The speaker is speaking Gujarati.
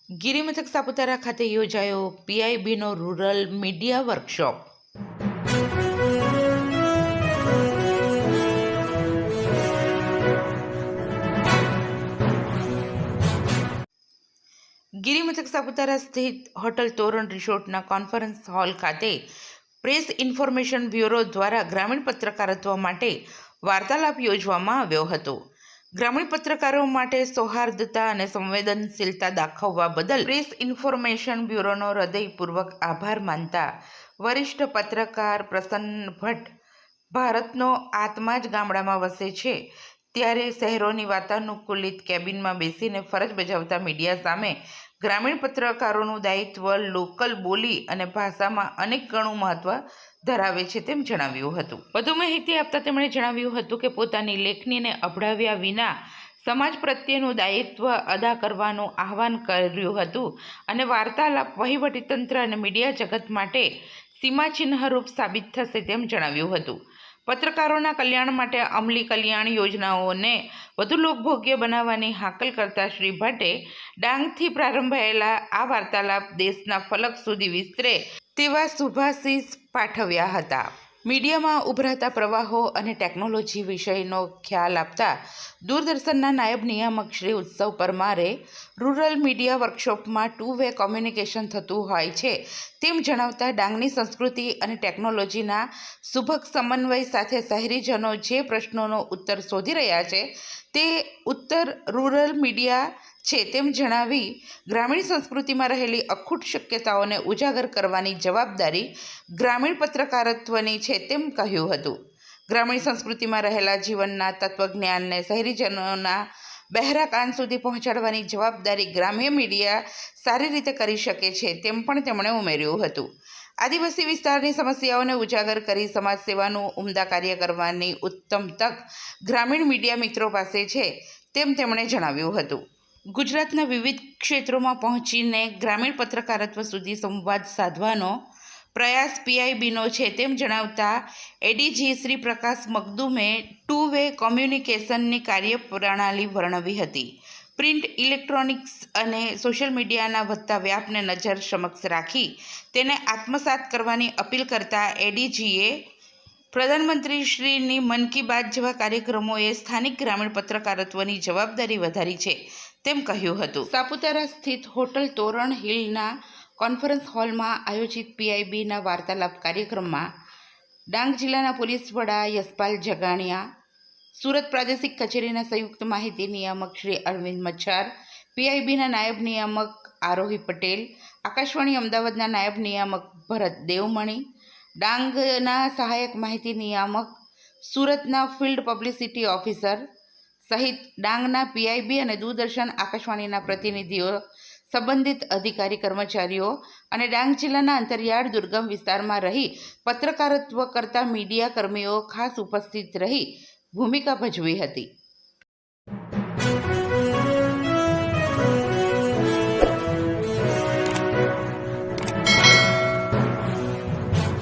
ગિરિમથક સાપુતારા ખાતે યોજાયો પીઆઈબીનો રૂરલ મીડિયા વર્કશોપ. ગિરિમથક સાપુતારા સ્થિત હોટલ તોરણ રિસોર્ટના કોન્ફરન્સ હોલ ખાતે પ્રેસ ઇન્ફોર્મેશન બ્યુરો દ્વારા ગ્રામીણ પત્રકારત્વ માટે વાર્તાલાપ યોજવામાં આવ્યો હતો. ગ્રામીણ પત્રકારો માટે સૌહાર્દતા અને સંવેદનશીલતા દાખવવા બદલ પ્રેસ ઇન્ફોર્મેશન બ્યુરોનો હૃદયપૂર્વક આભાર માનતા વરિષ્ઠ પત્રકાર પ્રસન્ન ભટ્ટ, ભારતનો આત્મા જ ગામડામાં વસે છે ત્યારે શહેરોની વાતાનુકૂલિત કેબિનમાં બેસીને ફરજ બજાવતા મીડિયા સામે ગ્રામીણ પત્રકારોનું દાયિત્વ લોકલ બોલી અને ભાષામાં અનેક ગણું મહત્વ ધરાવે છે તેમ જણાવ્યું હતું. વધુ માહિતી આપતા તેમણે જણાવ્યું હતું કે પોતાની લેખનીને અભડાવ્યા વિના સમાજ પ્રત્યેનું દાયિત્વ અદા કરવાનું આહવાન કર્યું હતું અને વાર્તાલાપ વહીવટીતંત્ર અને મીડિયા જગત માટે સીમાચિહ્નરૂપ સાબિત થશે તેમ જણાવ્યું હતું. પત્રકારોના કલ્યાણ માટે અમલી કલ્યાણ યોજનાઓને વધુ લોકભોગ્ય બનાવવાની હાકલ કરતા શ્રી ભટ્ટે ડાંગથી પ્રારંભાયેલા આ વાર્તાલાપ દેશના ફલક સુધી વિસ્તરે તેવા શુભાશીષ પાઠવ્યા હતા. મીડિયામાં ઉભરાતા પ્રવાહો અને ટેકનોલોજી વિષયનો ખ્યાલ આપતા દૂરદર્શનના નાયબ નિયામક શ્રી ઉત્સવ પરમારે રૂરલ મીડિયા વર્કશોપમાં 2-વે કોમ્યુનિકેશન થતું હોય છે તેમ જણાવતા ડાંગની સંસ્કૃતિ અને ટેકનોલોજીના સુભગ સમન્વય સાથે શહેરીજનો જે પ્રશ્નોનો ઉત્તર શોધી રહ્યા છે તે ઉત્તર રૂરલ મીડિયા છે તેમ જણાવી ગ્રામીણ સંસ્કૃતિમાં રહેલી અખૂટ શક્યતાઓને ઉજાગર કરવાની જવાબદારી ગ્રામીણ પત્રકારત્વની છે તેમ કહ્યું હતું. ગ્રામીણ સંસ્કૃતિમાં રહેલા જીવનના તત્વજ્ઞાનને શહેરીજનોના બહેરા કાન સુધી પહોંચાડવાની જવાબદારી ગ્રામ્ય મીડિયા સારી રીતે કરી શકે છે તેમ પણ તેમણે ઉમેર્યું હતું. આદિવાસી વિસ્તારની સમસ્યાઓને ઉજાગર કરી સમાજ સેવાનું ઉમદા કાર્ય કરવાની ઉત્તમ તક ગ્રામીણ મીડિયા મિત્રો પાસે છે તેમ તેમણે જણાવ્યું હતું. ગુજરાતના વિવિધ ક્ષેત્રોમાં પહોંચીને ગ્રામીણ પત્રકારત્વ સુધી સંવાદ સાધવાનો પ્રયાસ પીઆઈબીનો છે તેમ જણાવતા એડીજી શ્રી પ્રકાશ મગદુમે 2-વે કોમ્યુનિકેશનની કાર્યપ્રણાલી વર્ણવી હતી. પ્રિન્ટ, ઇલેક્ટ્રોનિક્સ અને સોશિયલ મીડિયાના વધતા વ્યાપને નજર સમક્ષ રાખી તેને આત્મસાત કરવાની અપીલ કરતા એડીજીએ પ્રધાનમંત્રીશ્રીની મન કી બાત જેવા કાર્યક્રમોએ સ્થાનિક ગ્રામીણ પત્રકારત્વની જવાબદારી વધારી છે તેમ કહ્યું હતું. સાપુતારા સ્થિત હોટલ તોરણ હિલના કોન્ફરન્સ હોલમાં આયોજિત પીઆઈબીના વાર્તાલાપ કાર્યક્રમમાં ડાંગ જિલ્લાના પોલીસ વડા યશપાલ જગાણિયા, સુરત પ્રાદેશિક કચેરીના સંયુક્ત માહિતી નિયામક શ્રી અરવિંદ મચ્છાર, પીઆઈબીના નાયબ નિયામક આરોહી પટેલ, આકાશવાણી અમદાવાદના નાયબ નિયામક ભરત દેવમણી, ડાંગના સહાયક માહિતી નિયામક, સુરતના ફિલ્ડ પબ્લિસિટી ઓફિસર સહિત ડાંગના પીઆઈબી અને દૂરદર્શન આકાશવાણીના પ્રતિનિધિઓ, સંબંધિત અધિકારી કર્મચારીઓ અને ડાંગ જિલ્લાના અંતરિયાળ દુર્ગમ વિસ્તારમાં રહી પત્રકારત્વ કરતા મીડિયા કર્મીઓ ખાસ ઉપસ્થિત રહી ભૂમિકા ભજવી હતી.